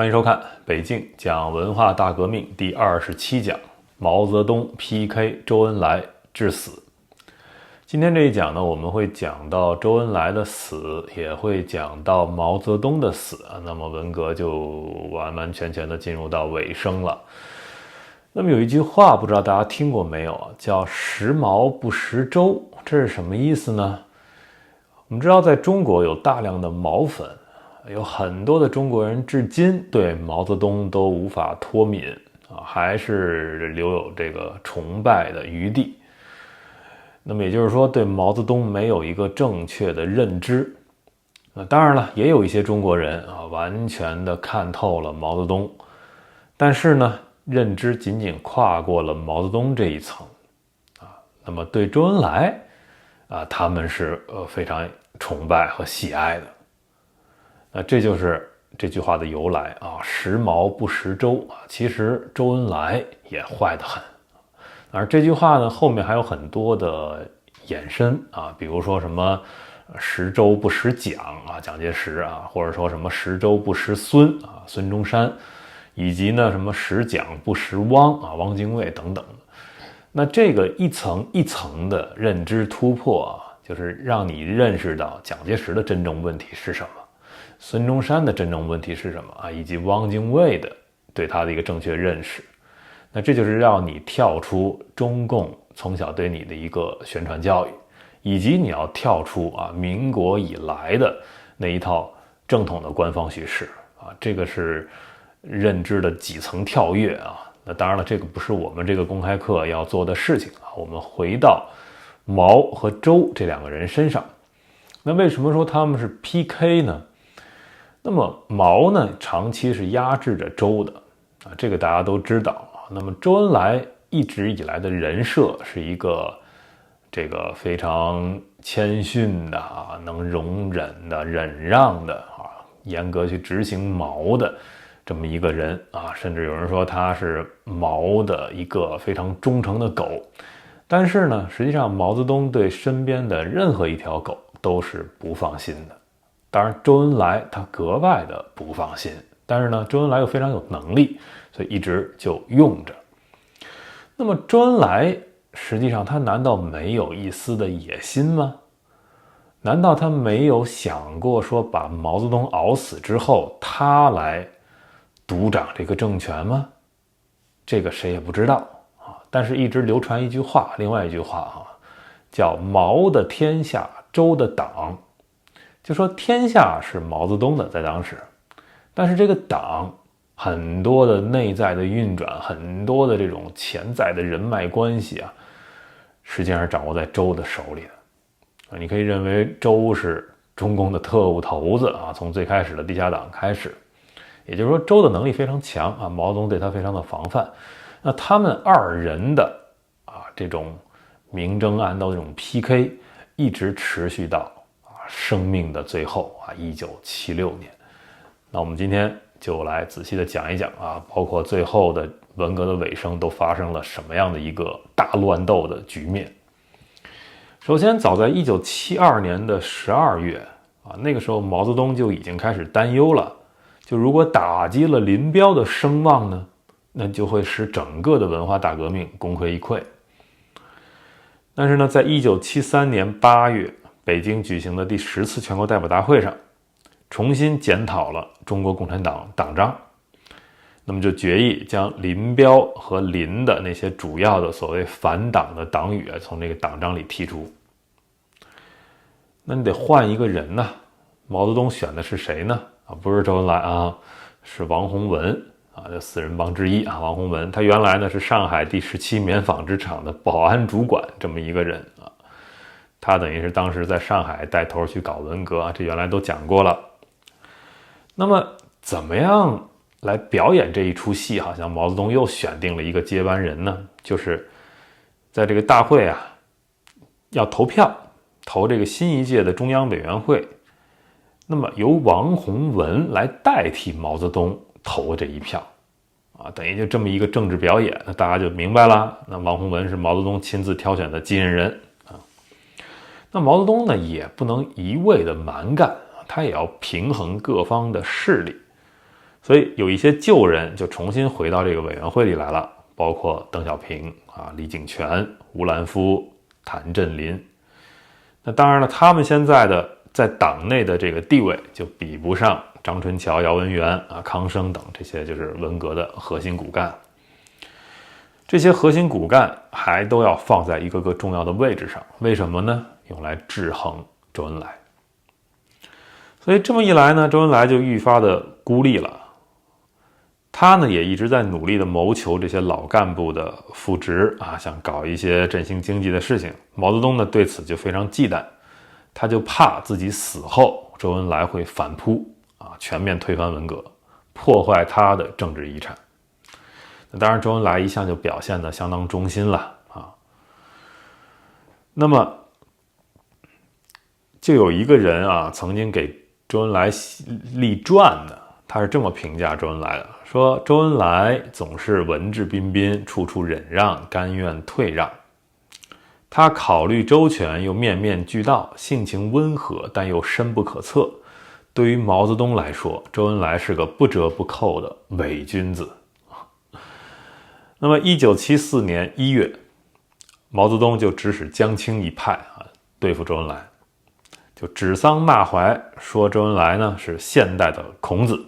欢迎收看北京讲文化大革命第27讲，毛泽东 PK 周恩来致死。今天这一讲呢，我们会讲到周恩来的死，也会讲到毛泽东的死，那么文革就完完全全的进入到尾声了。那么有一句话不知道大家听过没有啊，叫食毛不食周，这是什么意思呢？我们知道在中国有大量的毛粉，有很多的中国人至今对毛泽东都无法脱敏啊，还是留有这个崇拜的余地。那么也就是说，对毛泽东没有一个正确的认知。当然了，也有一些中国人啊，完全的看透了毛泽东，但是呢，认知仅仅跨过了毛泽东这一层啊。那么对周恩来啊，他们是非常崇拜和喜爱的。这就是这句话的由来啊，食毛不食周啊。其实周恩来也坏得很。而这句话呢，后面还有很多的衍生啊，比如说什么食周不食蒋啊，蒋介石啊，或者说什么食周不食孙啊，孙中山，以及呢什么食蒋不食汪啊，汪精卫等等。那这个一层一层的认知突破啊，就是让你认识到蒋介石的真正问题是什么，孙中山的真正问题是什么啊，以及汪精卫的对他的一个正确认识。那这就是让你跳出中共从小对你的一个宣传教育，以及你要跳出啊民国以来的那一套正统的官方叙事啊，这个是认知的几层跳跃啊。那当然了，这个不是我们这个公开课要做的事情啊。我们回到毛和周这两个人身上，那为什么说他们是 PK 呢？那么毛呢，长期是压制着周的啊，这个大家都知道。那么周恩来一直以来的人设是一个这个非常谦逊的啊，能容忍的、忍让的啊，严格去执行毛的这么一个人啊，甚至有人说他是毛的一个非常忠诚的狗。但是呢，实际上毛泽东对身边的任何一条狗都是不放心的。当然周恩来他格外的不放心，但是呢，周恩来又非常有能力，所以一直就用着。那么周恩来实际上他难道没有一丝的野心吗？难道他没有想过说把毛泽东熬死之后他来独掌这个政权吗？这个谁也不知道啊。但是一直流传一句话，另外一句话啊，叫毛的天下，周的党。就说天下是毛泽东的，在当时，但是这个党很多的内在的运转，很多的这种潜在的人脉关系啊，实际上是掌握在周的手里的。你可以认为周是中共的特务头子啊，从最开始的地下党开始，也就是说周的能力非常强啊，毛泽东对他非常的防范。那他们二人的啊这种明争暗斗，这种 PK 一直持续到生命的最后啊，1976年。那我们今天就来仔细的讲一讲啊，包括最后的文革的尾声都发生了什么样的一个大乱斗的局面。首先，早在1972年的12月啊，那个时候毛泽东就已经开始担忧了，就如果打击了林彪的声望呢，那就会使整个的文化大革命功亏一篑。但是呢，在1973年8月北京举行的第10次全国代表大会上，重新检讨了中国共产党党章，那么就决议将林彪和林的那些主要的所谓反党的党羽从这个党章里剔除。那你得换一个人呢，毛泽东选的是谁呢？啊，不是周恩来啊，是王洪文啊，这四人帮之一啊，王洪文。他原来呢是上海第17棉纺织厂的保安主管这么一个人啊，他等于是当时在上海带头去搞文革啊，这原来都讲过了。那么怎么样来表演这一出戏？好像毛泽东又选定了一个接班人呢，就是在这个大会啊要投票投这个新一届的中央委员会，那么由王洪文来代替毛泽东投这一票啊，等于就这么一个政治表演，那大家就明白了。那王洪文是毛泽东亲自挑选的继任人啊。那毛泽东呢也不能一味的蛮干，他也要平衡各方的势力，所以有一些旧人就重新回到这个委员会里来了，包括邓小平李井泉、吴兰夫、谭震林。那当然了，他们现在的在党内的这个地位就比不上张春桥、姚文元康生等这些就是文革的核心骨干。这些核心骨干还都要放在一个个重要的位置上，为什么呢？用来制衡周恩来。所以这么一来呢，周恩来就愈发的孤立了。他呢也一直在努力的谋求这些老干部的复职想搞一些振兴经济的事情。毛泽东呢对此就非常忌惮，他就怕自己死后周恩来会反扑全面推翻文革，破坏他的政治遗产。那当然周恩来一向就表现得相当忠心了那么就有一个人曾经给周恩来立传的，他是这么评价周恩来的，说周恩来总是文质彬彬，处处忍让，甘愿退让。他考虑周全，又面面俱到，性情温和，但又深不可测。对于毛泽东来说，周恩来是个不折不扣的伪君子。那么1974年1月，毛泽东就指使江青一派对付周恩来，就指桑骂槐，说周恩来呢是现代的孔子。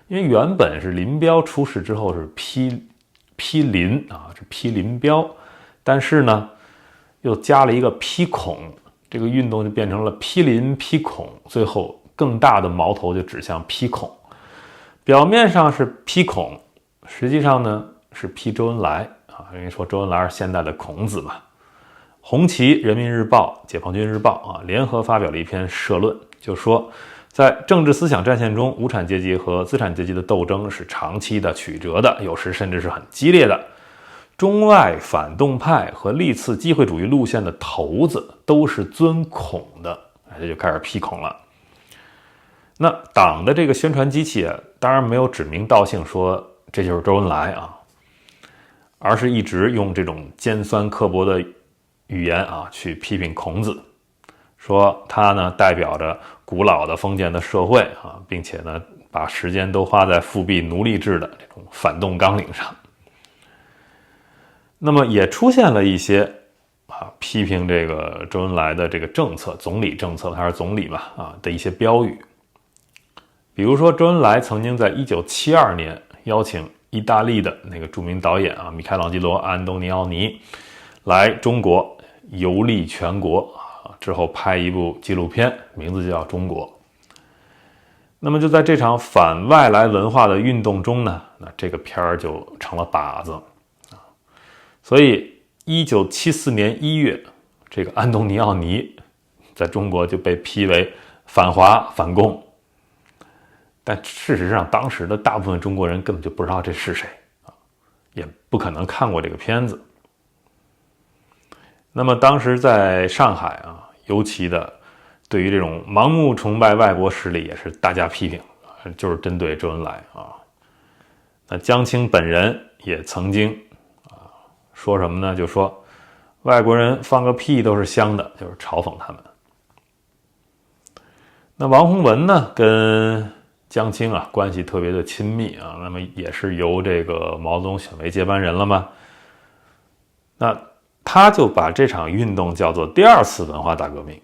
因为原本是林彪出事之后是批林是批林彪，但是呢又加了一个批孔，这个运动就变成了批林批孔，最后更大的矛头就指向批孔。表面上是批孔，实际上呢是批周恩来因为说周恩来是现代的孔子嘛。红旗、人民日报、解放军日报联合发表了一篇社论，就说在政治思想战线中，无产阶级和资产阶级的斗争是长期的曲折的，有时甚至是很激烈的。中外反动派和历次机会主义路线的头子都是尊孔的，这就开始批孔了。那党的这个宣传机器当然没有指名道姓说这就是周恩来而是一直用这种尖酸刻薄的语言去批评孔子，说他呢代表着古老的封建的社会并且呢把时间都花在复辟奴隶制的这种反动纲领上。那么也出现了一些批评这个周恩来的这个政策，总理政策，他是总理嘛的一些标语。比如说周恩来曾经在1972年邀请意大利的那个著名导演米开朗基罗·安东尼奥尼来中国游历全国之后拍一部纪录片，名字就叫《中国》。那么就在这场反外来文化的运动中呢，那这个片儿就成了靶子所以1974年1月，这个安东尼奥尼在中国就被批为反华反共。但事实上当时的大部分中国人根本就不知道这是谁也不可能看过这个片子。那么当时在上海尤其的对于这种盲目崇拜外国势力也是大加批评，就是针对周恩来那江青本人也曾经说什么呢？就说外国人放个屁都是香的，就是嘲讽他们。那王洪文呢跟江青关系特别的亲密那么也是由这个毛泽东选为接班人了嘛。那他就把这场运动叫做第二次文化大革命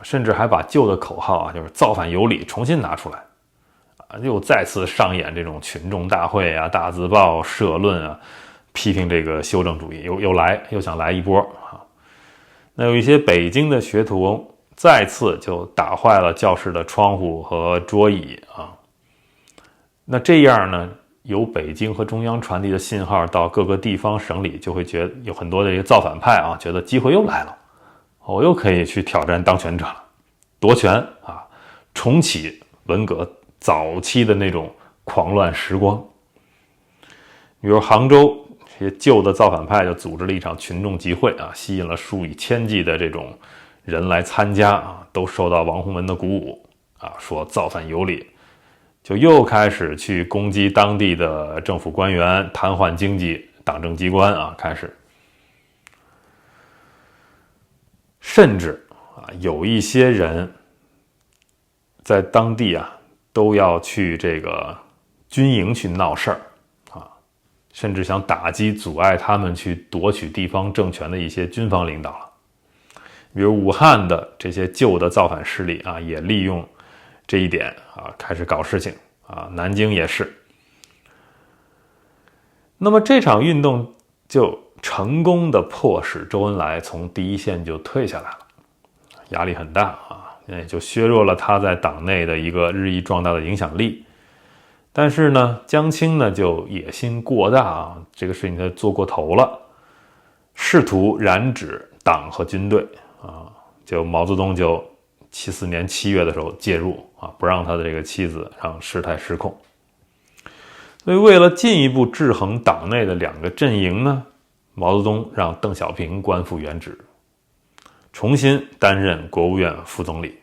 甚至还把旧的口号就是造反有理重新拿出来又再次上演这种群众大会大字报社论批评这个修正主义，又想来一波那有一些北京的学徒再次就打坏了教室的窗户和桌椅那这样呢，由北京和中央传递的信号到各个地方省里，就会觉得有很多的一个造反派觉得机会又来了，我又可以去挑战当权者了，夺权重启文革早期的那种狂乱时光。比如杭州这些旧的造反派就组织了一场群众集会吸引了数以千计的这种人来参加都受到王洪文的鼓舞说造反有理，就又开始去攻击当地的政府官员，瘫痪经济，党政机关开始，甚至有一些人在当地都要去这个军营去闹事儿啊，甚至想打击阻碍他们去夺取地方政权的一些军方领导了。比如武汉的这些旧的造反势力啊，也利用这一点啊，开始搞事情啊。南京也是。那么这场运动就成功的迫使周恩来从第一线就退下来了，压力很大啊，也就削弱了他在党内的一个日益壮大的影响力。但是呢，江青呢就野心过大啊，这个事情他做过头了，试图染指党和军队啊。就毛泽东就74年7月的时候介入啊，不让他的这个妻子让事态失控。所以为了进一步制衡党内的两个阵营呢，毛泽东让邓小平官复原职，重新担任国务院副总理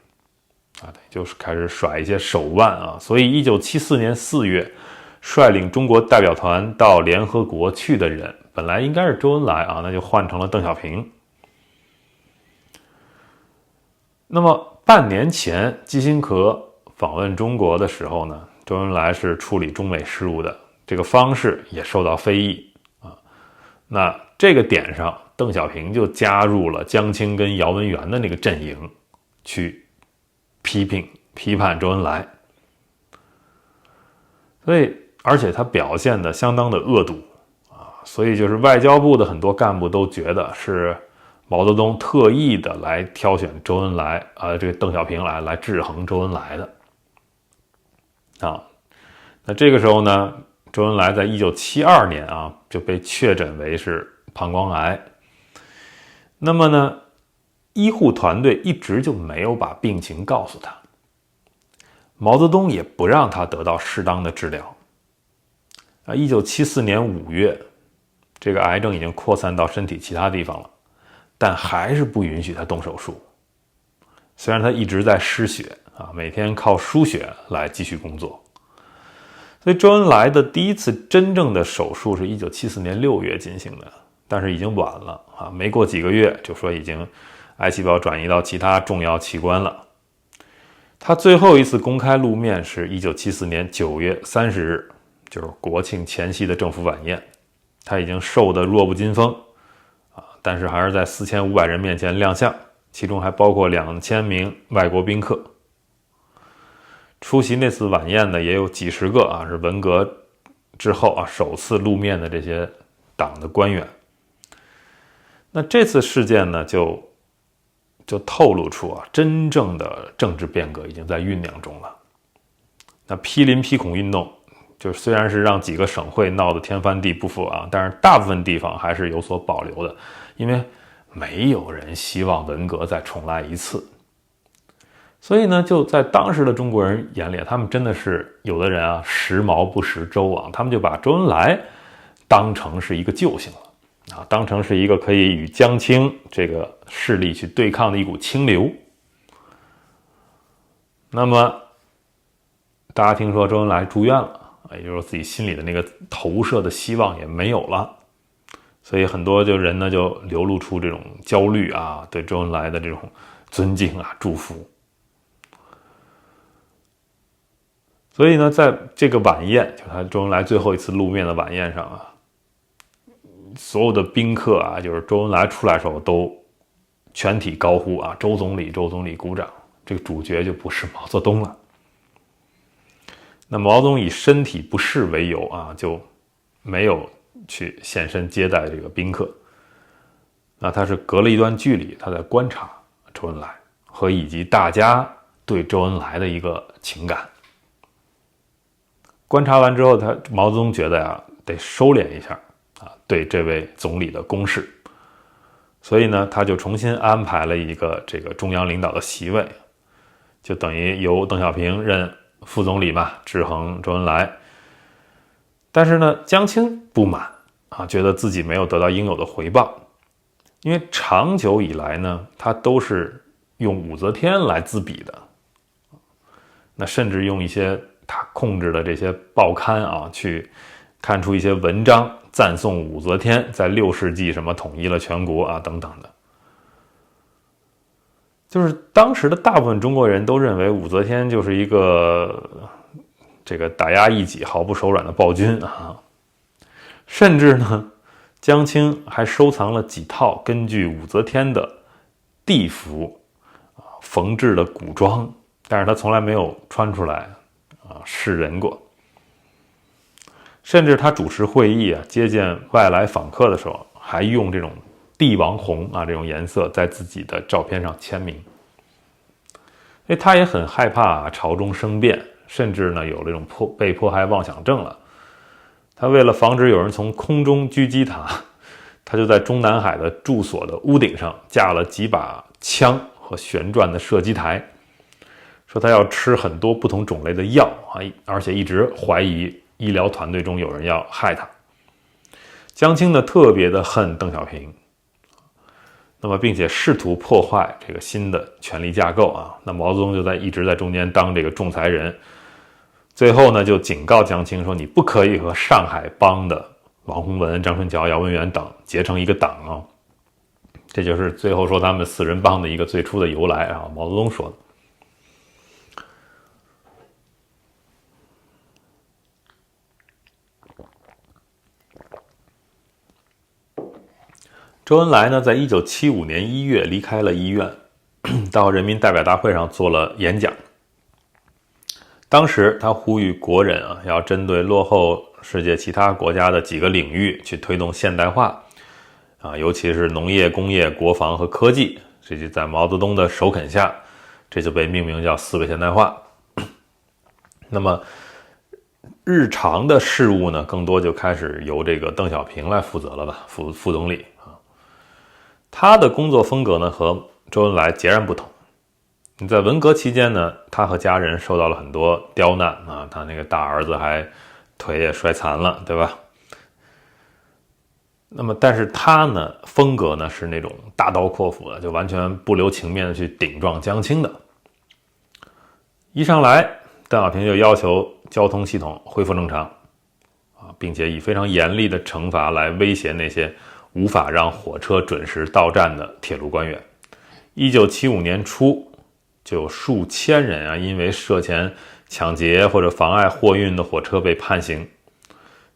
啊，就是开始甩一些手腕啊。所以1974年4月率领中国代表团到联合国去的人本来应该是周恩来啊，那就换成了邓小平。那么半年前基辛格访问中国的时候呢，周恩来是处理中美事务的，这个方式也受到非议啊。那这个点上，邓小平就加入了江青跟姚文元的那个阵营，去批判周恩来。所以，而且他表现得相当的恶毒啊，所以就是外交部的很多干部都觉得是毛泽东特意的来挑选周恩来这个邓小平来制衡周恩来的啊。那这个时候呢，周恩来在1972年啊就被确诊为是膀胱癌。那么呢，医护团队一直就没有把病情告诉他，毛泽东也不让他得到适当的治疗啊。1974年5月，这个癌症已经扩散到身体其他地方了，但还是不允许他动手术。虽然他一直在失血啊，每天靠输血来继续工作。所以周恩来的第一次真正的手术是1974年6月进行的，但是已经晚了啊，没过几个月就说已经癌细胞转移到其他重要器官了。他最后一次公开露面是1974年9月30日，就是国庆前夕的政府晚宴。他已经瘦得弱不禁风但是还是在4500人面前亮相，其中还包括2000名外国宾客。出席那次晚宴的也有几十个是文革之后首次露面的这些党的官员。那这次事件呢，就透露出真正的政治变革已经在酝酿中了。那批林批孔运动，就是虽然是让几个省会闹得天翻地不复但是大部分地方还是有所保留的，因为没有人希望文革再重来一次。所以呢，就在当时的中国人眼里，他们真的是有的人识毛不识周他们就把周恩来当成是一个救星了当成是一个可以与江青这个势力去对抗的一股清流。那么大家听说周恩来住院了也就是说自己心里的那个投射的希望也没有了，所以很多人呢就流露出这种焦虑对周恩来的这种尊敬祝福。所以呢，在这个晚宴，就他周恩来最后一次露面的晚宴上所有的宾客就是周恩来出来的时候都全体高呼周总理，周总理鼓掌。这个主角就不是毛泽东了。那毛泽东以身体不适为由就没有去现身接待这个宾客。那他是隔了一段距离，他在观察周恩来和以及大家对周恩来的一个情感。观察完之后，毛泽东觉得得收敛一下对这位总理的攻势，所以呢，他就重新安排了一个这个中央领导的席位，就等于由邓小平任副总理嘛，制衡周恩来。但是呢，江青不满觉得自己没有得到应有的回报，因为长久以来呢，他都是用武则天来自比的，那甚至用一些他控制的这些报刊去看出一些文章赞颂武则天在6世纪什么统一了全国等等的。就是当时的大部分中国人都认为武则天就是一个这个打压异己、毫不手软的暴君啊。甚至呢，江青还收藏了几套根据武则天的地服缝制的古装，但是他从来没有穿出来示人过。甚至他主持会议接见外来访客的时候，还用这种帝王红这种颜色在自己的照片上签名。因为他也很害怕朝中生变，甚至呢有这种被迫害妄想症了。他为了防止有人从空中狙击他就在中南海的住所的屋顶上架了几把枪和旋转的射击台，说他要吃很多不同种类的药而且一直怀疑医疗团队中有人要害他。江青呢特别的恨邓小平，那么并且试图破坏这个新的权力架构那毛泽东就一直在中间当这个仲裁人。最后呢，就警告江青说：“你不可以和上海帮的王洪文、张春桥、姚文元等结成一个党这就是最后说他们四人帮的一个最初的由来毛泽东说的。周恩来呢，在1975年1月离开了医院，到人民代表大会上做了演讲。当时他呼吁国人要针对落后世界其他国家的几个领域去推动现代化尤其是农业、工业、国防和科技。这就在毛泽东的首肯下，这就被命名叫四个现代化。那么日常的事务呢，更多就开始由这个邓小平来负责了吧，副总理他的工作风格呢和周恩来截然不同。你在文革期间呢，他和家人受到了很多刁难他那个大儿子还腿也摔残了，对吧？那么但是他呢风格呢是那种大刀阔斧的，就完全不留情面的去顶撞江青的。一上来邓小平就要求交通系统恢复正常并且以非常严厉的惩罚来威胁那些无法让火车准时到站的铁路官员。1975年初就有数千人因为涉嫌抢劫或者妨碍货运的火车被判刑，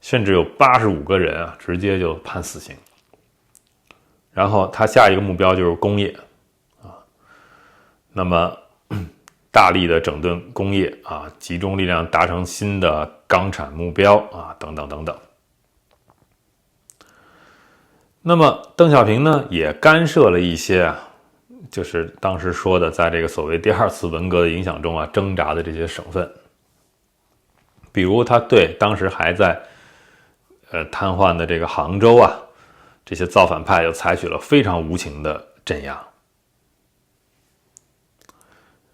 甚至有85个人直接就判死刑。然后他下一个目标就是工业那么大力的整顿工业集中力量达成新的钢产目标等等等等。那么邓小平呢也干涉了一些就是当时说的在这个所谓第二次文革的影响中挣扎的这些省份。比如他对当时还在瘫痪的这个杭州这些造反派又采取了非常无情的镇压。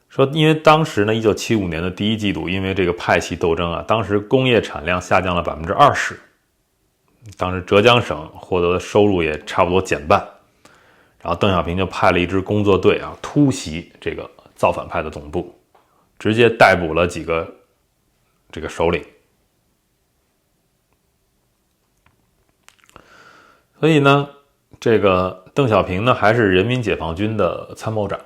说因为当时呢1975年的第一季度，因为这个派系斗争当时工业产量下降了 20%， 当时浙江省获得的收入也差不多减半。然后邓小平就派了一支工作队突袭这个造反派的总部，直接逮捕了几个这个首领。所以呢，这个邓小平呢还是人民解放军的参谋长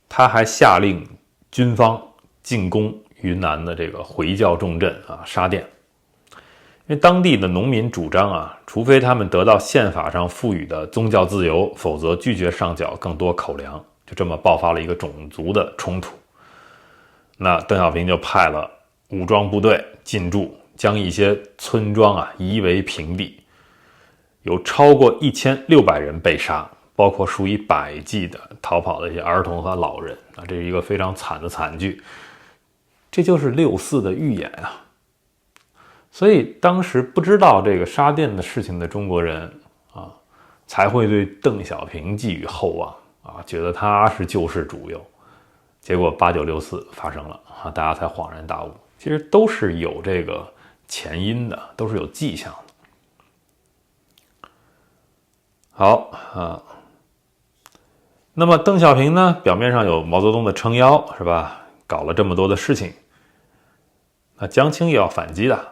他还下令军方进攻云南的这个回教重镇沙甸。因为当地的农民主张除非他们得到宪法上赋予的宗教自由，否则拒绝上缴更多口粮，就这么爆发了一个种族的冲突。那邓小平就派了武装部队进驻，将一些村庄夷为平地，有超过1600人被杀，包括数以百计的逃跑的一些儿童和老人这是一个非常惨的惨剧。这就是6·4的预演所以当时不知道这个沙甸的事情的中国人才会对邓小平寄予厚望觉得他是救世主哟。结果8964发生了大家才恍然大悟，其实都是有这个前因的，都是有迹象的。好那么邓小平呢，表面上有毛泽东的撑腰是吧，搞了这么多的事情，那江青也要反击的，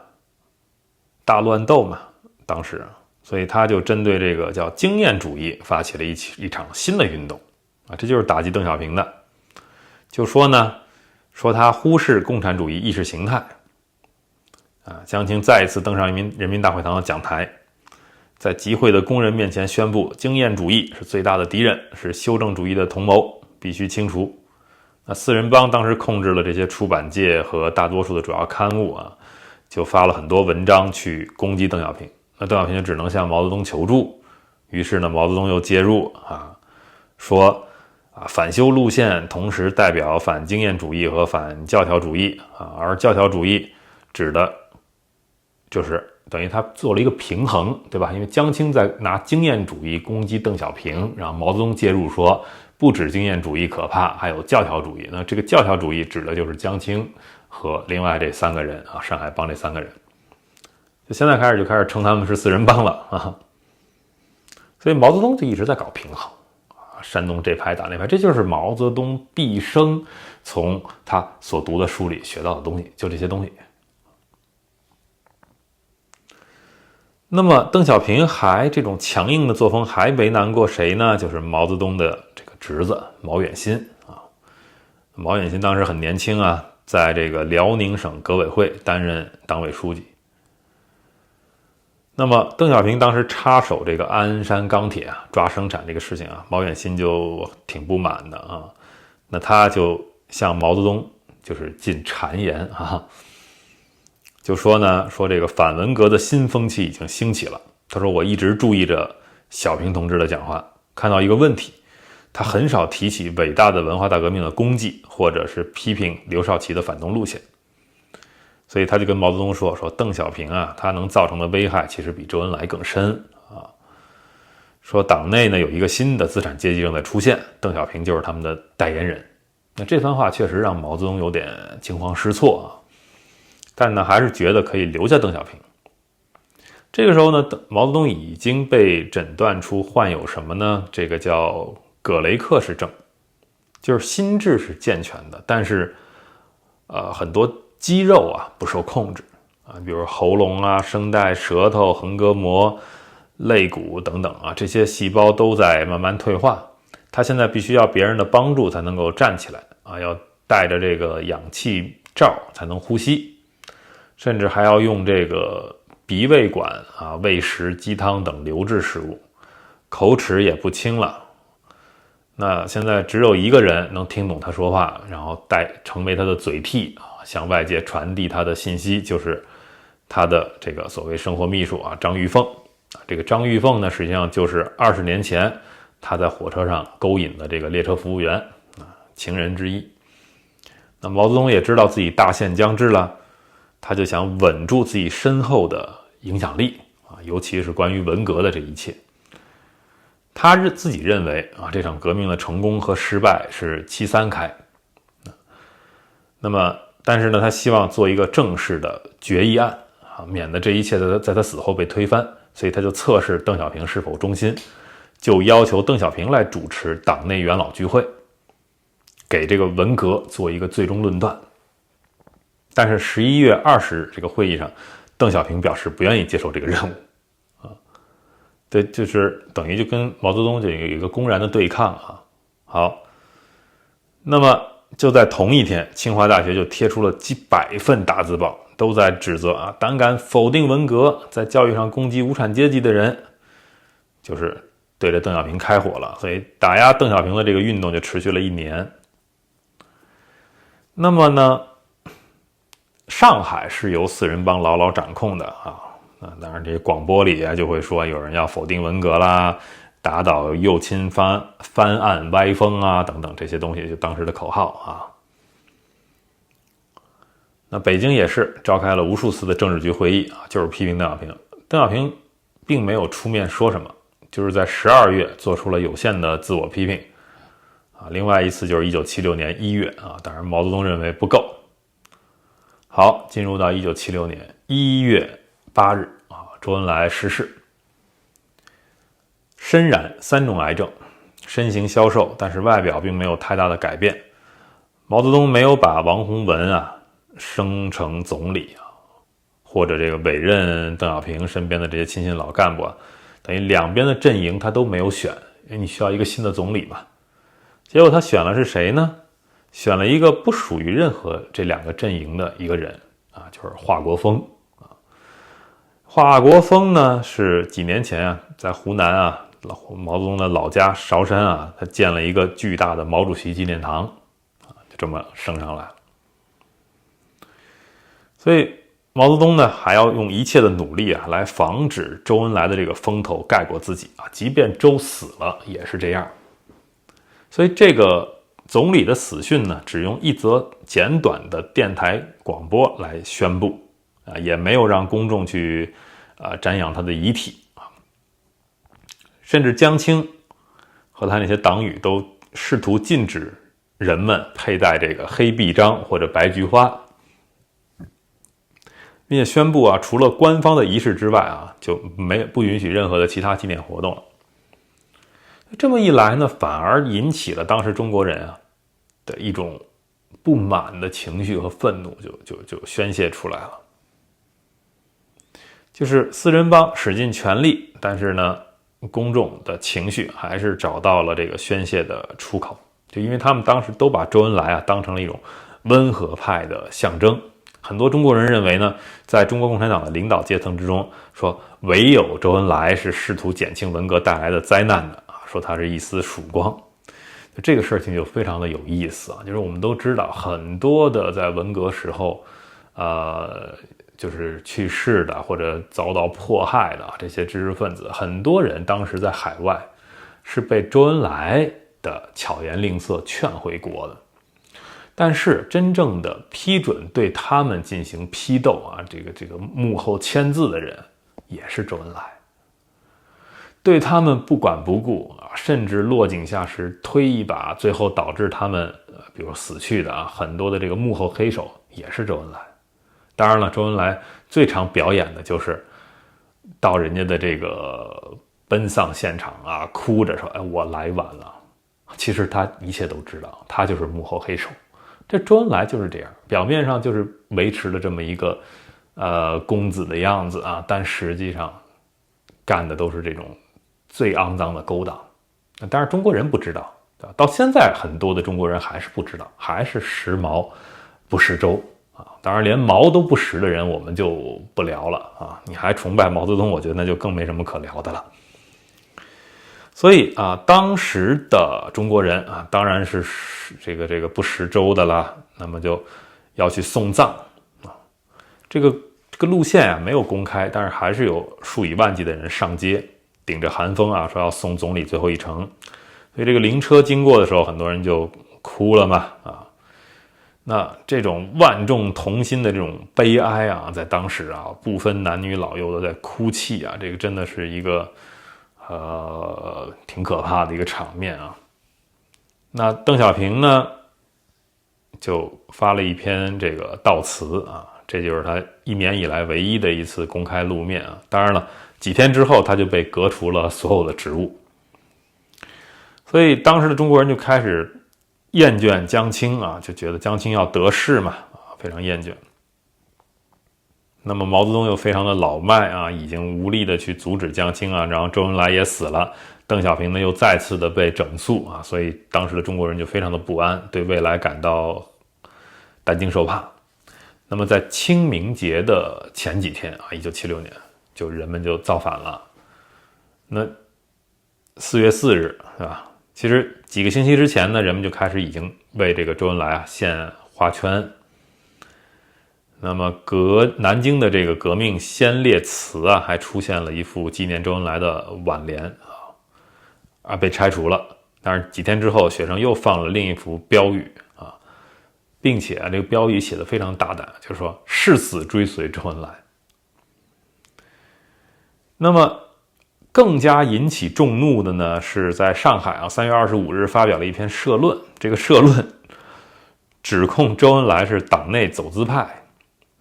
大乱斗嘛，当时，所以他就针对这个叫经验主义发起了一场新的运动这就是打击邓小平的。就说呢，说他忽视共产主义意识形态。江青再一次登上人民大会堂的讲台，在集会的工人面前宣布，经验主义是最大的敌人，是修正主义的同谋，必须清除。那四人帮当时控制了这些出版界和大多数的主要刊物就发了很多文章去攻击邓小平。那邓小平就只能向毛泽东求助，于是呢，毛泽东又介入说反修路线同时代表反经验主义和反教条主义而教条主义指的就是等于他做了一个平衡，对吧？因为江青在拿经验主义攻击邓小平，然后毛泽东介入说，不止经验主义可怕，还有教条主义。那这个教条主义指的就是江青和另外这3个人上海帮这3个人。就现在开始称他们是四人帮了所以毛泽东就一直在搞平衡煽动这派打那派，这就是毛泽东毕生从他所读的书里学到的东西，就这些东西。那么邓小平这种强硬的作风还为难过谁呢？就是毛泽东的这个侄子毛远新毛远新当时很年轻在这个辽宁省革委会担任党委书记。那么邓小平当时插手这个鞍山钢铁抓生产这个事情毛远新就挺不满的那他就向毛泽东就是进谗言就说这个反文革的新风气已经兴起了。他说我一直注意着小平同志的讲话，看到一个问题，他很少提起伟大的文化大革命的功绩，或者是批评刘少奇的反动路线。所以他就跟毛泽东说邓小平他能造成的危害其实比周恩来更深说党内呢有一个新的资产阶级正在出现，邓小平就是他们的代言人。那这番话确实让毛泽东有点惊慌失措但呢还是觉得可以留下邓小平。这个时候呢，毛泽东已经被诊断出患有什么呢？这个叫葛雷克氏症，就是心智是健全的，但是很多肌肉不受控制比如喉咙声带、舌头、横膈膜、肋骨等等这些细胞都在慢慢退化。他现在必须要别人的帮助才能够站起来要带着这个氧气罩才能呼吸，甚至还要用这个鼻胃管喂食鸡汤等流质食物，口齿也不清了。那现在只有一个人能听懂他说话，然后成为他的嘴替向外界传递他的信息，就是他的这个所谓生活秘书张玉凤。这个张玉凤呢，实际上就是20年前他在火车上勾引的这个列车服务员情人之一。那毛泽东也知道自己大限将至了，他就想稳住自己身后的影响力尤其是关于文革的这一切。他自己认为这场革命的成功和失败是7-3开。那么但是呢，他希望做一个正式的决议案免得这一切在他死后被推翻，所以他就测试邓小平是否忠心，就要求邓小平来主持党内元老聚会，给这个文革做一个最终论断。但是11月20日这个会议上，邓小平表示不愿意接受这个任务对，就是等于就跟毛泽东就有一个公然的对抗好，那么就在同一天，清华大学就贴出了几百份大字报，都在指责胆敢否定文革，在教育上攻击无产阶级的人，就是对着邓小平开火了。所以打压邓小平的这个运动就持续了1年。那么呢，上海是由四人帮牢牢掌控的当然这些广播里就会说有人要否定文革啦，打倒右倾翻案歪风等等这些东西，就当时的口号那北京也是召开了无数次的政治局会议就是批评邓小平。邓小平并没有出面说什么，就是在12月做出了有限的自我批评另外一次就是1976年1月当然毛泽东认为不够。好，进入到1976年1月8日周恩来逝世，身染3种癌症，身形消瘦，但是外表并没有太大的改变。毛泽东没有把王洪文升成总理或者这个委任邓小平身边的这些亲信老干部等于两边的阵营他都没有选，因为你需要一个新的总理嘛。结果他选了是谁呢？选了一个不属于任何这两个阵营的一个人啊，就是华国锋啊。华国锋呢是几年前啊，在湖南啊，毛泽东的老家韶山啊，他建了一个巨大的毛主席纪念堂啊，就这么升上来了。所以毛泽东呢还要用一切的努力啊，来防止周恩来的这个风头盖过自己啊，即便周死了也是这样。所以这个总理的死讯呢，只用一则简短的电台广播来宣布啊，也没有让公众去瞻仰他的遗体啊。甚至江青和他那些党羽都试图禁止人们佩戴这个黑臂章或者白菊花，并且宣布啊，除了官方的仪式之外啊，就不允许任何的其他纪念活动了。这么一来呢，反而引起了当时中国人啊的一种不满的情绪和愤怒，就宣泄出来了。就是四人帮使尽全力，但是呢，公众的情绪还是找到了这个宣泄的出口。就因为他们当时都把周恩来啊当成了一种温和派的象征。很多中国人认为呢，在中国共产党的领导阶层之中，说唯有周恩来是试图减轻文革带来的灾难的啊，说他是一丝曙光。这个事情就非常的有意思啊，就是我们都知道很多的在文革时候，就是去世的或者遭到迫害的这些知识分子，很多人当时在海外是被周恩来的巧言令色劝回国的。但是真正的批准对他们进行批斗啊，这个幕后签字的人也是周恩来，对他们不管不顾啊，甚至落井下石推一把，最后导致他们比如死去的啊，很多的这个幕后黑手也是周恩来。当然了，周恩来最常表演的就是到人家的这个奔丧现场啊，哭着说：“哎，我来晚了。”其实他一切都知道，他就是幕后黑手。这周恩来就是这样，表面上就是维持了这么一个公子的样子啊，但实际上干的都是这种最肮脏的勾当。但是中国人不知道，到现在很多的中国人还是不知道，还是识毛不识周啊。当然连毛都不识的人我们就不聊了啊，你还崇拜毛泽东，我觉得那就更没什么可聊的了。所以啊，当时的中国人啊，当然是这个不识周的啦，那么就要去送葬啊。这个路线啊没有公开，但是还是有数以万计的人上街，顶着寒风啊，说要送总理最后一程。所以这个灵车经过的时候，很多人就哭了嘛啊。那这种万众同心的这种悲哀啊，在当时啊，不分男女老幼的在哭泣啊，这个真的是一个挺可怕的一个场面啊。那邓小平呢，就发了一篇这个悼词啊，这就是他1年以来唯一的一次公开露面啊。当然了，几天之后他就被革除了所有的职务。所以当时的中国人就开始厌倦江青啊，就觉得江青要得势嘛啊，非常厌倦。那么毛泽东又非常的老迈啊，已经无力的去阻止江青啊，然后周恩来也死了，邓小平呢又再次的被整肃啊，所以当时的中国人就非常的不安，对未来感到担惊受怕。那么在清明节的前几天啊，1976年，就人们就造反了。那4月4日是吧？其实几个星期之前呢，人们就开始已经为这个周恩来啊献花圈。那么南京的这个革命先烈祠啊，还出现了一幅纪念周恩来的挽联啊，被拆除了。但是几天之后，学生又放了另一幅标语啊，并且这个标语写的非常大胆，就是说誓死追随周恩来。那么更加引起众怒的呢，是在上海啊，3月25日发表了一篇社论。这个社论指控周恩来是党内走资派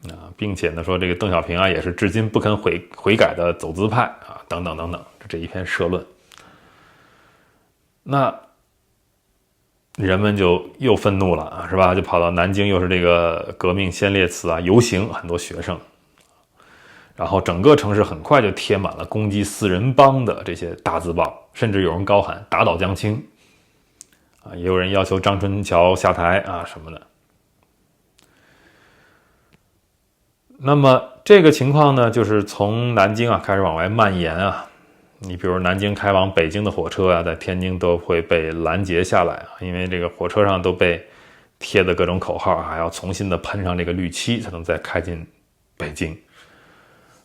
啊，并且呢说这个邓小平啊也是至今不肯悔改的走资派啊，等等等等，这一篇社论。那人们就又愤怒了啊，是吧？就跑到南京，又是这个革命先烈祠啊游行，很多学生。然后整个城市很快就贴满了攻击四人帮的这些大字报，甚至有人高喊打倒江青也有人要求张春桥下台啊什么的。那么这个情况呢，就是从南京开始往外蔓延啊。你比如南京开往北京的火车在天津都会被拦截下来因为这个火车上都被贴的各种口号还要重新的喷上这个绿漆才能再开进北京。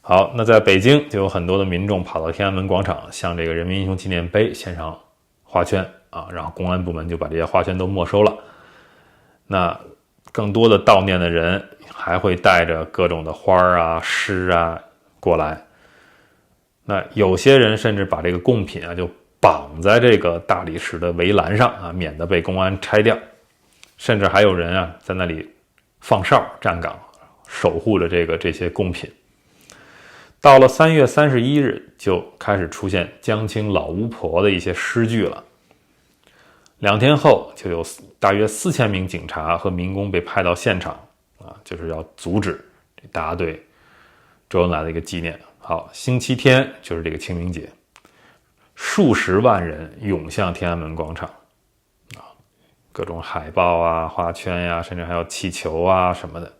好，那在北京就有很多的民众跑到天安门广场，向这个人民英雄纪念碑献上花圈然后公安部门就把这些花圈都没收了。那更多的悼念的人还会带着各种的花诗过来。那有些人甚至把这个贡品就绑在这个大理石的围栏上免得被公安拆掉。甚至还有人在那里放哨站岗，守护着这些贡品。到了3月31日就开始出现江青老巫婆的一些诗句了。2天后就有大约4000名警察和民工被派到现场就是要阻止大家对周恩来的一个纪念。好，星期天就是这个清明节，数十万人涌向天安门广场各种海报花圈甚至还有气球什么的。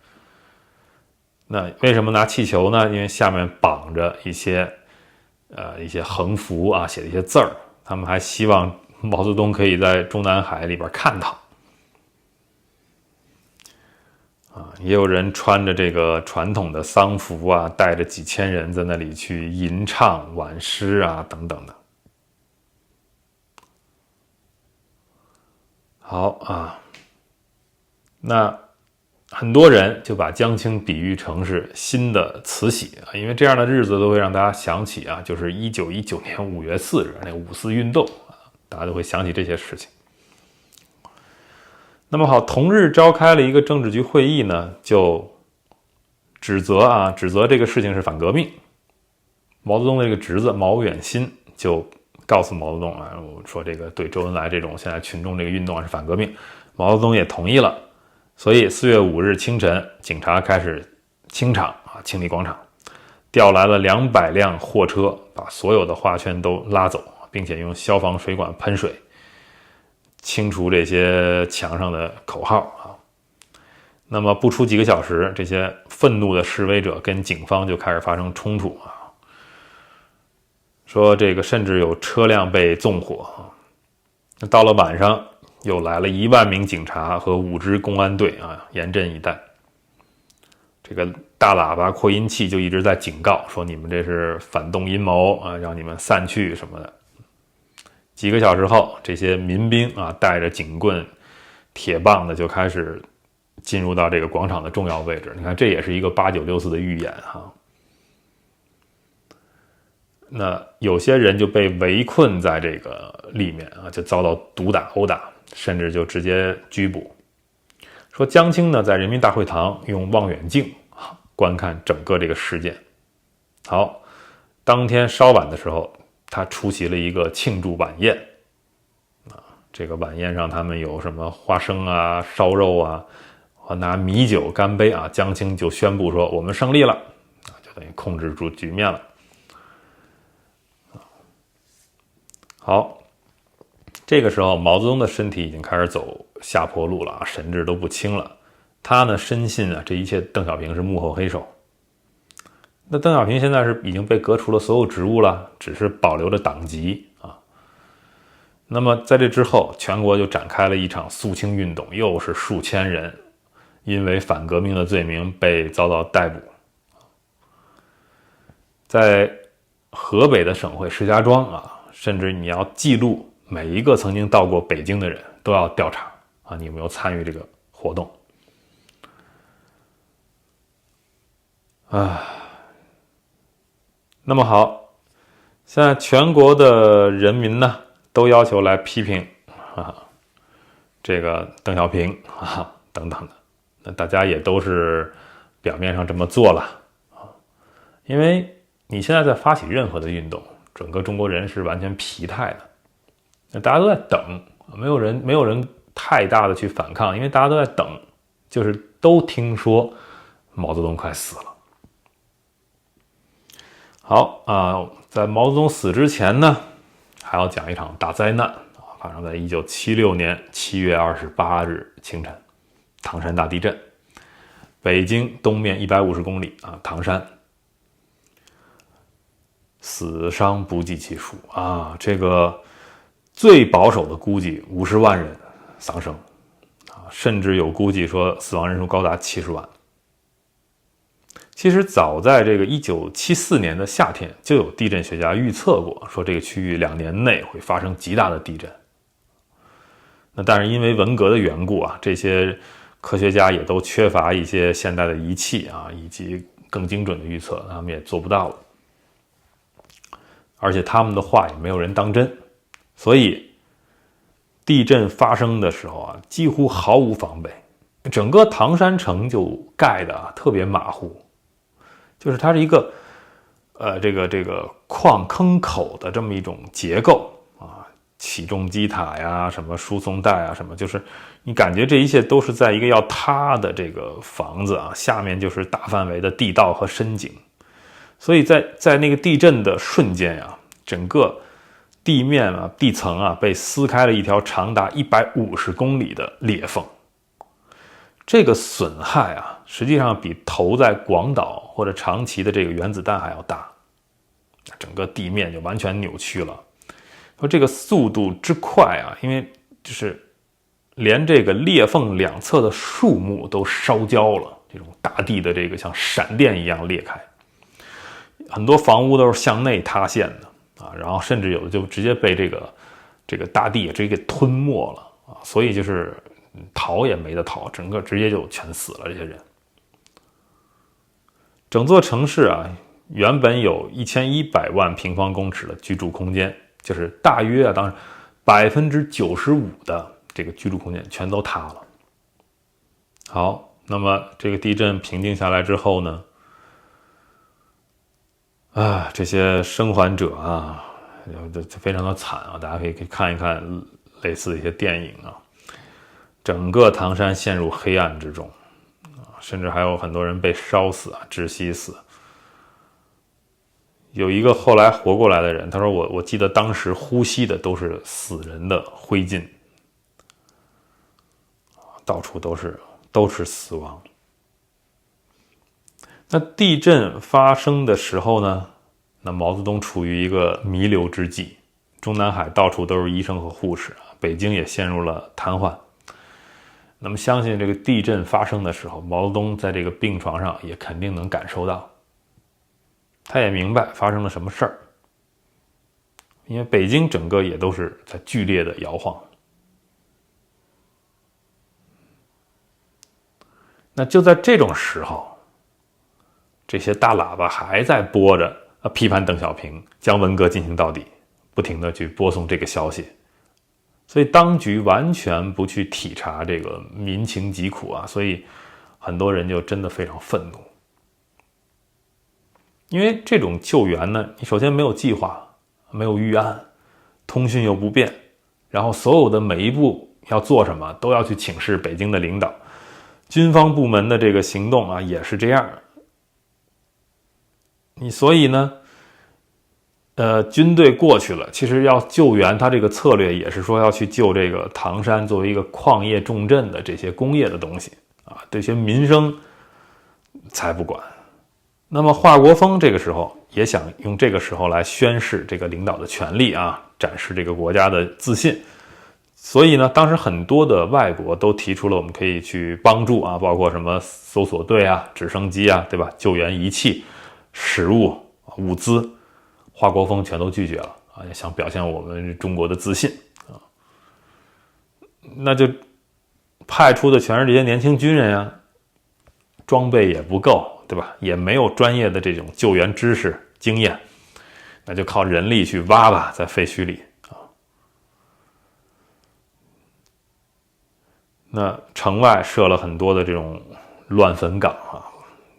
那为什么拿气球呢？因为下面绑着一些横幅写的一些字儿，他们还希望毛泽东可以在中南海里边看到。也有人穿着这个传统的丧服带着几千人在那里去吟唱挽诗等等的。好那很多人就把江青比喻成是新的慈禧因为这样的日子都会让大家想起就是1919年5月4日那个五四运动大家都会想起这些事情。那么好，同日召开了一个政治局会议呢，就指责这个事情是反革命。毛泽东的这个侄子毛远新就告诉毛泽东说这个对周恩来这种现在群众这个运动是反革命。毛泽东也同意了。所以4月5日清晨，警察开始清场清理广场，调来了200辆货车，把所有的花圈都拉走，并且用消防水管喷水清除这些墙上的口号那么不出几个小时，这些愤怒的示威者跟警方就开始发生冲突说这个甚至有车辆被纵火到了晚上又来了1万名警察和5支公安队严阵以待。这个大喇叭扩音器就一直在警告说你们这是反动阴谋让你们散去什么的。几个小时后，这些民兵带着警棍铁棒的就开始进入到这个广场的重要位置。你看这也是一个8964的预演那有些人就被围困在这个里面就遭到毒打殴打，甚至就直接拘捕。说江青呢在人民大会堂用望远镜观看整个这个事件。好，当天稍晚的时候，他出席了一个庆祝晚宴这个晚宴上他们有什么花生烧肉拿米酒干杯江青就宣布说我们胜利了就等于控制住局面了。好，这个时候毛泽东的身体已经开始走下坡路了神志都不清了。他呢深信这一切邓小平是幕后黑手。那邓小平现在是已经被革除了所有职务了，只是保留着党籍那么在这之后，全国就展开了一场肃清运动，又是数千人因为反革命的罪名被遭到逮捕。在河北的省会石家庄甚至你要记录每一个曾经到过北京的人，都要调查你有没有参与这个活动那么好，现在全国的人民呢都要求来批评这个邓小平等等的。那大家也都是表面上这么做了因为你现在在发起任何的运动，整个中国人是完全疲态的。那大家都在等，没有人太大的去反抗，因为大家都在等，就是都听说毛泽东快死了。好在毛泽东死之前呢，还要讲一场大灾难，发生在1976年7月28日清晨，唐山大地震，北京东面150公里啊，唐山，死伤不计其数啊，这个最保守的估计50万人丧生啊，甚至有估计说死亡人数高达70万。其实早在这个1974年的夏天，就有地震学家预测过，说这个区域2年内会发生极大的地震。那但是因为文革的缘故啊，这些科学家也都缺乏一些现代的仪器啊，以及更精准的预测，他们也做不到了。而且他们的话也没有人当真，所以地震发生的时候啊，几乎毫无防备，整个唐山城就盖的特别马虎。就是它是一个这个矿坑口的这么一种结构啊，起重机塔呀，什么输送带啊，什么，就是你感觉这一切都是在一个要塌的这个房子啊，下面就是大范围的地道和深井，所以在那个地震的瞬间啊，整个地面啊地层啊被撕开了一条长达150公里的裂缝。这个损害啊，实际上比投在广岛或者长崎的这个原子弹还要大，整个地面就完全扭曲了。说这个速度之快啊，因为就是连这个裂缝两侧的树木都烧焦了，这种大地的这个像闪电一样裂开，很多房屋都是向内塌陷的啊，然后甚至有的就直接被这个大地直接给吞没了啊，所以就是逃也没得逃，整个直接就全死了这些人。整座城市啊，原本有1100万平方公尺的居住空间，就是大约啊，当然95%的这个居住空间全都塌了。好，那么这个地震平静下来之后呢，这些生还者啊，就非常的惨啊，大家可以看一看类似的一些电影啊。整个唐山陷入黑暗之中，甚至还有很多人被烧死啊，窒息死。有一个后来活过来的人，他说我记得当时呼吸的都是死人的灰烬，到处都是死亡。那地震发生的时候呢，那毛泽东处于一个弥留之际，中南海到处都是医生和护士，北京也陷入了瘫痪。那么相信这个地震发生的时候，毛泽东在这个病床上也肯定能感受到，他也明白发生了什么事儿，因为北京整个也都是在剧烈的摇晃。那就在这种时候，这些大喇叭还在播着批判邓小平，将文革进行到底，不停的去播送这个消息。所以当局完全不去体察这个民情疾苦啊，所以很多人就真的非常愤怒。因为这种救援呢，你首先没有计划，没有预案，通讯又不便，然后所有的每一步要做什么都要去请示北京的领导，军方部门的这个行动啊也是这样。所以呢军队过去了，其实要救援，他这个策略也是说要去救这个唐山作为一个矿业重镇的这些工业的东西啊，这些民生才不管。那么华国锋这个时候也想用这个时候来宣示这个领导的权力啊，展示这个国家的自信。所以呢，当时很多的外国都提出了我们可以去帮助啊，包括什么搜索队啊、直升机啊，对吧？救援仪器、食物、物资。华国锋全都拒绝了啊，也想表现我们中国的自信啊，那就派出的全是这些年轻军人啊，装备也不够，对吧？也没有专业的这种救援知识经验，那就靠人力去挖吧，在废墟里啊。那城外设了很多的这种乱坟岗啊，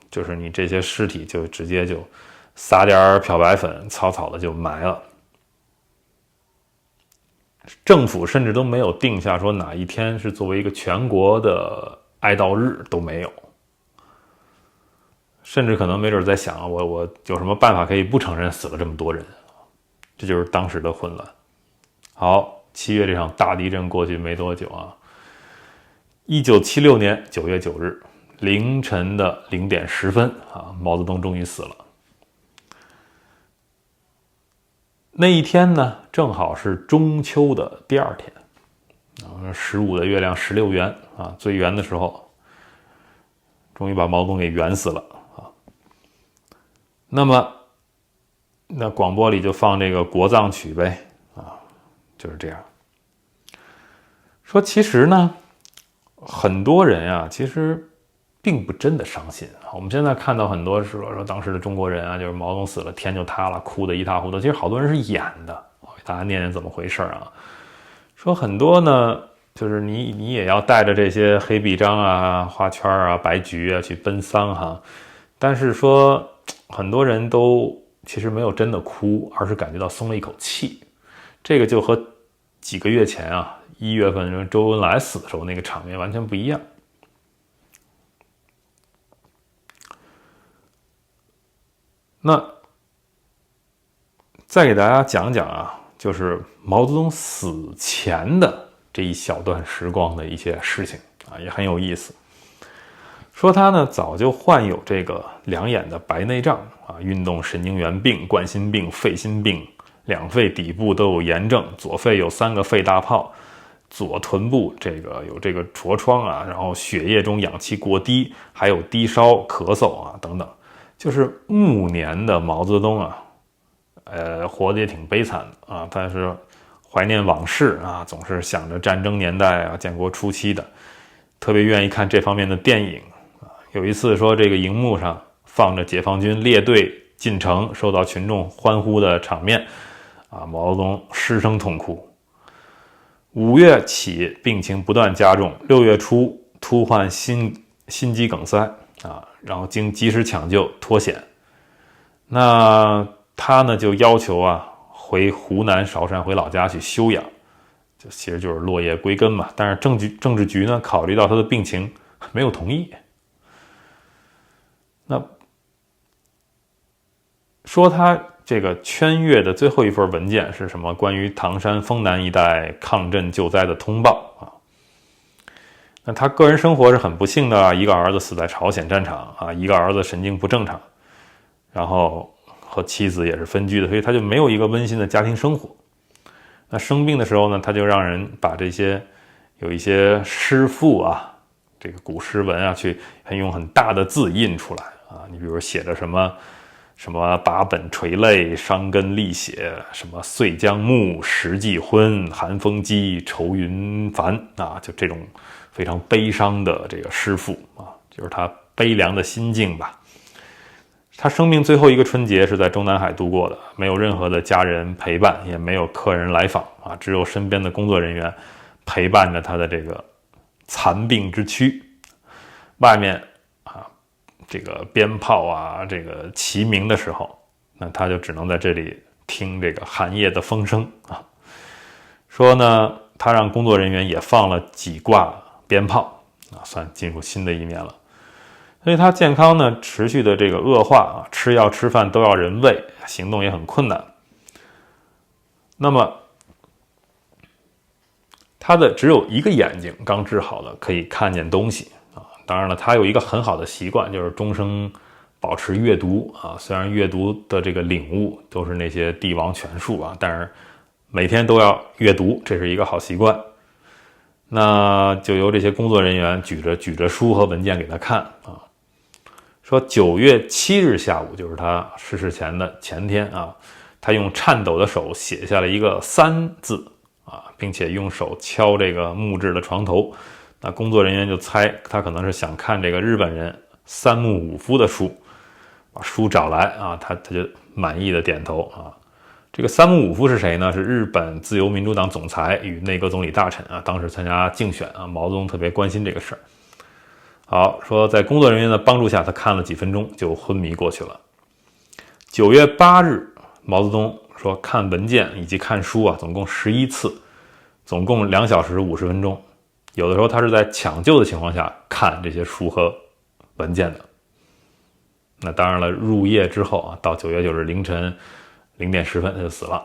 就是你这些尸体就直接就撒点漂白粉，草草的就埋了。政府甚至都没有定下说哪一天是作为一个全国的哀悼日，都没有。甚至可能没准在想，我有什么办法可以不承认死了这么多人？这就是当时的混乱。好， 7月这场大地震过去没多久啊，1976年9月9日凌晨的0点10分啊，毛泽东终于死了。那一天呢，正好是中秋的第2天，15的月亮16圆啊，最圆的时候，终于把毛泽东给圆死了啊。那广播里就放这个国葬曲呗啊，就是这样。说其实呢，很多人啊，其实并不真的伤心啊。我们现在看到很多说当时的中国人啊，就是毛泽东死了，天就塌了，哭得一塌糊涂。其实好多人是演的，大家念念怎么回事啊？说很多呢，就是你也要带着这些黑臂章啊、花圈啊、白菊啊去奔丧哈。但是说很多人都其实没有真的哭，而是感觉到松了一口气。这个就和几个月前啊，1月份周恩来死的时候那个场面完全不一样。那再给大家讲讲啊，就是毛泽东死前的这一小段时光的一些事情啊，也很有意思。说他呢早就患有这个2眼的白内障啊，运动神经元病、冠心病、肺心病，2肺底部都有炎症，左肺有3个肺大泡，左臀部有这个痤疮啊，然后血液中氧气过低，还有低烧、咳嗽啊等等。就是暮年的毛泽东啊，活得也挺悲惨的啊，但是怀念往事啊，总是想着战争年代啊，建国初期的，特别愿意看这方面的电影啊。有一次说这个荧幕上放着解放军列队进城，受到群众欢呼的场面啊，毛泽东失声痛哭。5月起病情不断加重，6月初突患心肌梗塞啊，然后经及时抢救脱险。那他呢就要求啊回湖南韶山，回老家去休养，就其实就是落叶归根嘛。但是政治局呢考虑到他的病情，没有同意。那说他这个圈阅的最后一份文件是什么？关于唐山丰南一带抗震救灾的通报啊。那他个人生活是很不幸的啊，一个儿子死在朝鲜战场啊，一个儿子神经不正常，然后和妻子也是分居的，所以他就没有一个温馨的家庭生活。那生病的时候呢，他就让人把有一些诗赋啊，这个古诗文啊，去用很大的字印出来啊。你比如写着什么把本垂泪，伤根沥血，什么岁将暮，时既昏，寒风积，愁云繁啊，就这种非常悲伤的这个诗赋啊，就是他悲凉的心境吧。他生命最后一个春节是在中南海度过的，没有任何的家人陪伴，也没有客人来访啊，只有身边的工作人员陪伴着他的这个残病之躯。外面啊，这个鞭炮啊，这个齐鸣的时候，那他就只能在这里听这个寒夜的风声啊。说呢，他让工作人员也放了几挂鞭炮啊，算进入新的一年了。所以他健康呢持续的这个恶化啊，吃药吃饭都要人喂，行动也很困难。那么他的只有一个眼睛刚治好了，可以看见东西啊。当然了，他有一个很好的习惯，就是终生保持阅读啊。虽然阅读的这个领悟都是那些帝王权术啊，但是每天都要阅读，这是一个好习惯。那就由这些工作人员举着书和文件给他看啊。说9月7日下午，就是他逝世前的前天啊，他用颤抖的手写下了一个3字啊，并且用手敲这个木质的床头。那工作人员就猜他可能是想看这个日本人三木武夫的书，把书找来啊，他就满意的点头啊。这个三木武夫是谁呢？是日本自由民主党总裁与内阁总理大臣啊，当时参加竞选啊，毛泽东特别关心这个事儿。好，说在工作人员的帮助下，他看了几分钟就昏迷过去了。9月8日，毛泽东说看文件以及看书啊，总共11次，总共2小时50分钟。有的时候他是在抢救的情况下看这些书和文件的。那当然了，入夜之后啊，到9月9日凌晨0点10分他就死了。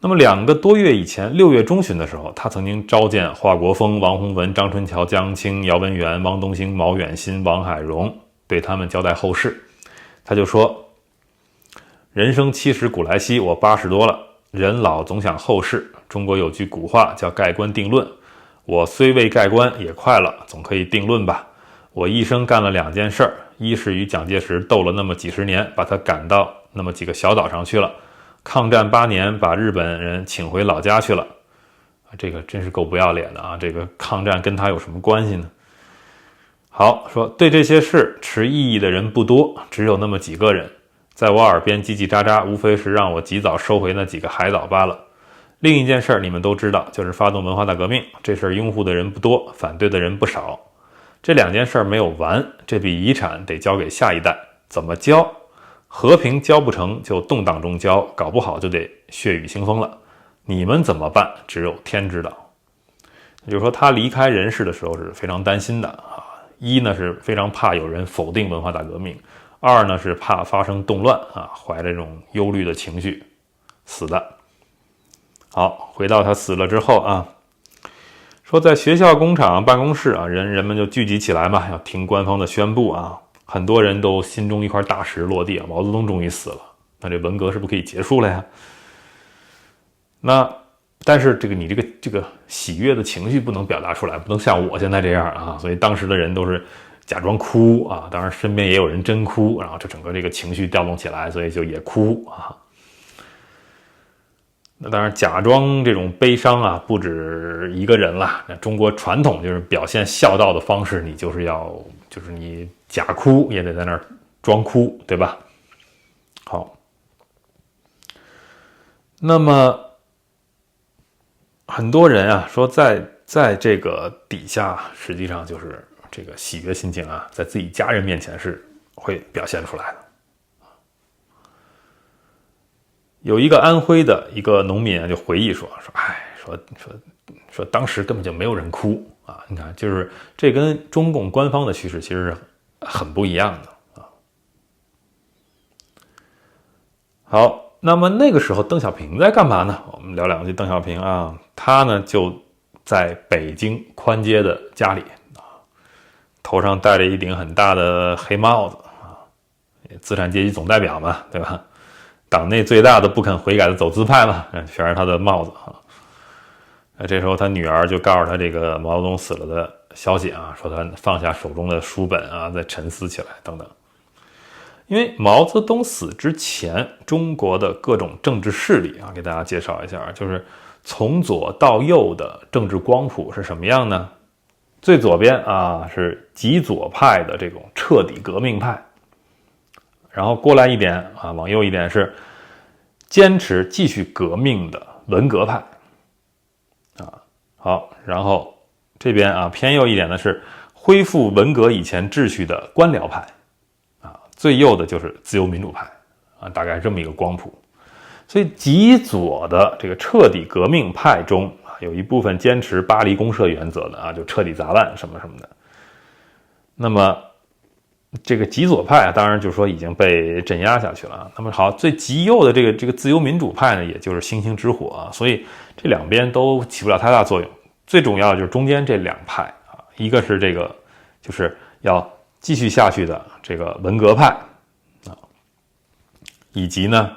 那么2个多月以前，6月中旬的时候，他曾经召见华国锋、王洪文、张春桥、江青、姚文元、汪东兴、毛远新、王海荣，对他们交代后事。他就说：“人生70古来稀，我80多了，人老总想后事。中国有句古话叫盖棺定论，我虽未盖棺，也快了，总可以定论吧。我一生干了2件事儿，一是与蒋介石斗了那么几十年，把他赶到那么几个小岛上去了。抗战8年，把日本人请回老家去了。这个真是够不要脸的啊！这个抗战跟他有什么关系呢？好，说对这些事持异议的人不多，只有那么几个人，在我耳边叽叽喳喳，无非是让我及早收回那几个海岛罢了。另一件事你们都知道，就是发动文化大革命，这事拥护的人不多，反对的人不少。这2件事没有完，这笔遗产得交给下一代，怎么交？和平交不成就动荡中交，搞不好就得血雨腥风了。你们怎么办？只有天知道。也就是说，他离开人世的时候是非常担心的啊。一呢是非常怕有人否定文化大革命，二呢是怕发生动乱啊，怀着这种忧虑的情绪死的。好，回到他死了之后啊，说在学校、工厂、办公室啊，人们就聚集起来嘛，要听官方的宣布啊。很多人都心中一块大石落地啊，毛泽东终于死了，那这文革是不是可以结束了呀？但是你这个喜悦的情绪不能表达出来，不能像我现在这样啊，所以当时的人都是假装哭啊，当然身边也有人真哭，然后这整个这个情绪调动起来，所以就也哭啊。那当然假装这种悲伤啊，不止一个人啦。那中国传统就是表现孝道的方式，你就是你假哭也得在那儿装哭，对吧？好，那么很多人啊说在这个底下，实际上就是这个喜悦心情啊，在自己家人面前是会表现出来的。有一个安徽的一个农民啊，就回忆说，当时根本就没有人哭啊！你看，就是这跟中共官方的叙事其实是很不一样的啊。好，那么那个时候邓小平在干嘛呢？我们聊2句邓小平啊，他呢就在北京宽街的家里啊，头上戴着一顶很大的黑帽子啊，资产阶级总代表嘛，对吧？党内最大的不肯悔改的走资派嘛，全是他的帽子啊。这时候他女儿就告诉他这个毛泽东死了的消息啊，说他放下手中的书本啊，再沉思起来等等。因为毛泽东死之前，中国的各种政治势力啊，给大家介绍一下，就是从左到右的政治光谱是什么样呢？最左边啊是极左派的这种彻底革命派。然后过来一点啊，往右一点是坚持继续革命的文革派啊。好，然后这边啊偏右一点的是恢复文革以前秩序的官僚派啊，最右的就是自由民主派啊，大概这么一个光谱。所以极左的这个彻底革命派中啊，有一部分坚持巴黎公社原则的啊，就彻底砸烂什么什么的。那么这个极左派啊，当然就是说已经被镇压下去了。那么好，最极右的这个自由民主派呢，也就是星星之火啊，所以这两边都起不了太大作用。最重要的就是中间这2派啊，一个是这个就是要继续下去的这个文革派啊，以及呢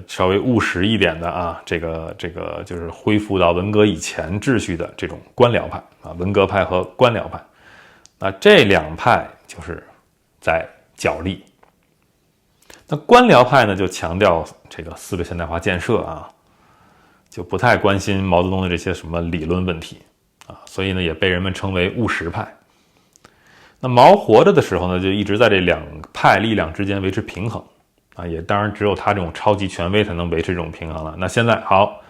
稍微务实一点的啊，这个就是恢复到文革以前秩序的这种官僚派啊，文革派和官僚派。那这2派就是在角力。那官僚派呢，就强调这个4个现代化建设啊，就不太关心毛泽东的这些什么理论问题啊，所以呢也被人们称为务实派。那毛活着的时候呢，就一直在这2派力量之间维持平衡啊，也当然只有他这种超级权威才能维持这种平衡了。那现在好，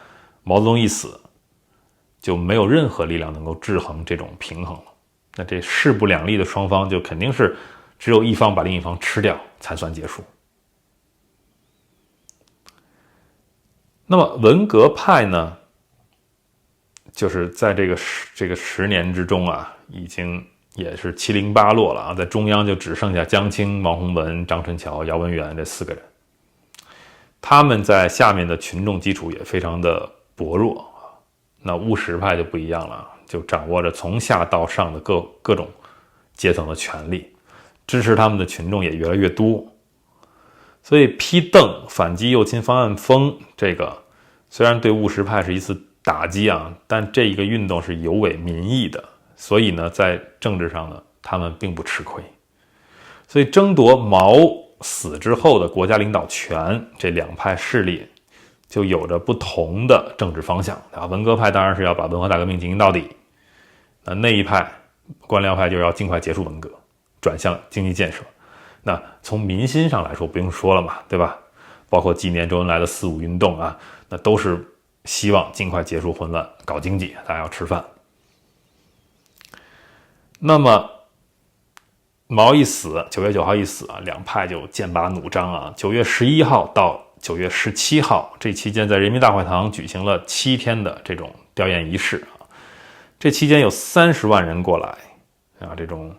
毛泽东一死，就没有任何力量能够制衡这种平衡了。那这势不两立的双方就肯定是只有一方把另一方吃掉才算结束。那么文革派呢，就是在这个10年之中啊，已经也是七零八落了啊，在中央就只剩下江青、王洪文、张春桥、姚文元这4个人。他们在下面的群众基础也非常的薄弱啊。那务实派就不一样了，就掌握着从下到上的各种阶层的权力，支持他们的群众也越来越多。所以批邓反击右倾方案风，这个虽然对务实派是一次打击啊，但这一个运动是有违民意的，所以呢，在政治上呢，他们并不吃亏。所以争夺毛死之后的国家领导权，这两派势力就有着不同的政治方向啊。文革派当然是要把文化大革命进行到底，那一派官僚派就要尽快结束文革，转向经济建设。那从民心上来说，不用说了嘛，对吧？包括纪念周恩来的4·5运动啊，那都是希望尽快结束混乱，搞经济，大家要吃饭。那么毛一死，9月9号一死啊，两派就剑拔弩张啊。9月11号到9月17号这期间，在人民大会堂举行了7天的这种吊唁仪式啊。这期间有30万人过来啊，这种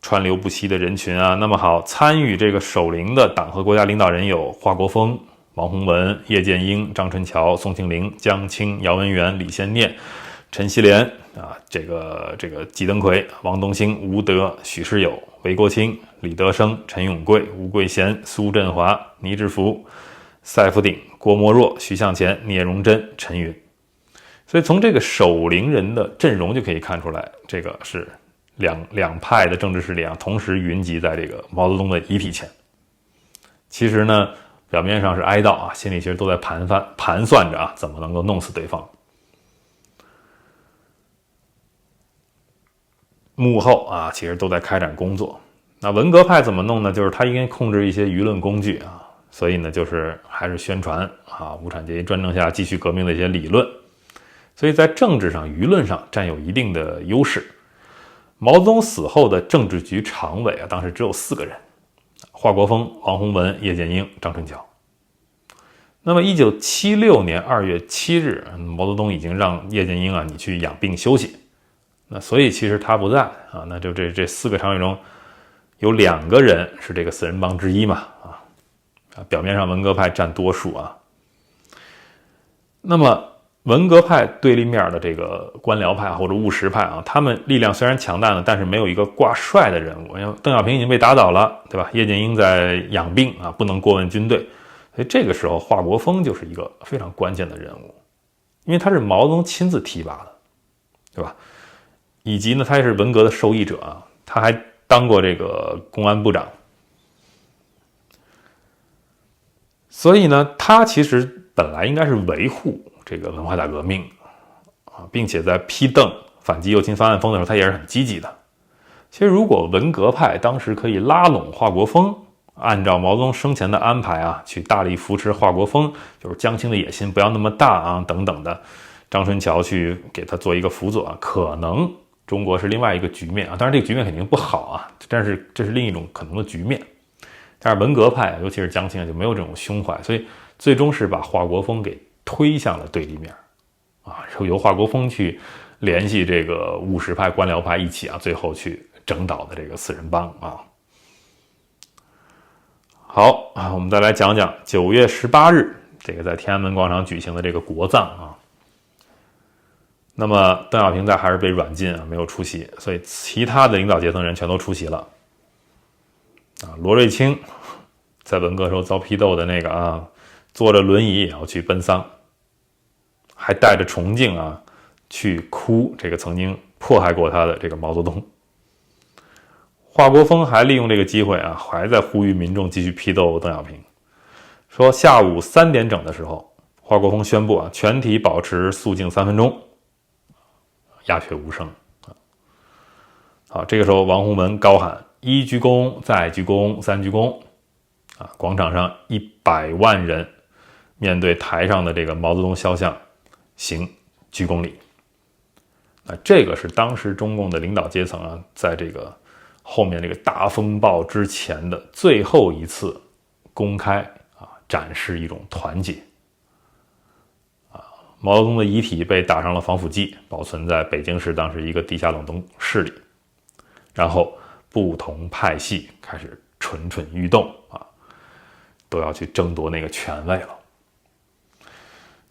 川流不息的人群啊。那么好，参与这个守灵的党和国家领导人有华国锋、王洪文、叶剑英、张春桥、宋庆龄、江青、姚文元、李先念、陈锡联啊，这个季登奎、王东兴、吴德、许世友、韦国清、李德生、陈永贵、吴桂贤、苏振华、倪志福、赛福鼎、郭沫若、徐向前、聂荣臻、陈云。所以从这个守灵人的阵容就可以看出来，这个是两派的政治势力啊，同时云集在这个毛泽东的遗体前。其实呢，表面上是哀悼啊，心里其实都在盘算着啊，怎么能够弄死对方。幕后啊，其实都在开展工作。那文革派怎么弄呢？就是他应该控制一些舆论工具啊，所以呢，就是还是宣传啊，无产阶级专政下继续革命的一些理论。所以在政治上、舆论上占有一定的优势。毛泽东死后的政治局常委啊，当时只有4个人：华国锋、王洪文、叶剑英、张春桥。那么1976年2月7日，毛泽东已经让叶剑英啊，你去养病休息。那所以其实他不在啊，那就这4个常委中有2个人是这个4人帮之一嘛啊，表面上文革派占多数啊。那么文革派对立面的这个官僚派或者务实派啊，他们力量虽然强大呢，但是没有一个挂帅的人物。因为邓小平已经被打倒了，对吧？叶剑英在养病啊，不能过问军队，所以这个时候华国锋就是一个非常关键的人物，因为他是毛泽东亲自提拔的，对吧？以及呢，他也是文革的受益者啊，他还当过这个公安部长，所以呢，他其实本来应该是维护这个文化大革命啊，并且在批邓反击右倾方案风的时候，他也是很积极的。其实，如果文革派当时可以拉拢华国锋，按照毛泽东生前的安排啊，去大力扶持华国锋，就是江青的野心不要那么大啊，等等的，张春桥去给他做一个辅佐啊，可能中国是另外一个局面啊。当然，这个局面肯定不好啊，但是这是另一种可能的局面。但是文革派，尤其是江青就没有这种胸怀，所以最终是把华国锋给推向了对立面啊，由华国锋去联系这个务实派、官僚派一起啊，最后去整倒的这个4人帮啊。好啊，我们再来讲讲9月18日这个在天安门广场举行的这个国葬啊。那么邓小平在还是被软禁啊，没有出席，所以其他的领导阶层人全都出席了啊。罗瑞卿在文革时候遭批斗的那个啊，坐着轮椅也要去奔丧，还带着崇敬啊去哭这个曾经迫害过他的这个毛泽东。华国锋还利用这个机会啊，还在呼吁民众继续批斗邓小平，说下午3点整的时候，华国锋宣布啊，全体保持肃静3分钟，鸦雀无声。好，这个时候王洪文高喊1鞠躬，再鞠躬，3鞠躬啊！广场上100万人面对台上的这个毛泽东肖像行鞠躬礼。这个是当时中共的领导阶层啊，在这个后面这个大风暴之前的最后一次公开啊展示一种团结啊。毛泽东的遗体被打上了防腐剂，保存在北京市当时一个地下冷冻室里，然后不同派系开始蠢蠢欲动啊。都要去争夺那个权位了。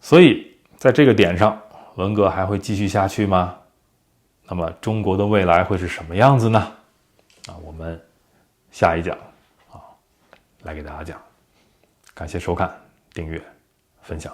所以在这个点上，文革还会继续下去吗？那么中国的未来会是什么样子呢？我们下一讲来给大家讲。感谢收看、订阅、分享。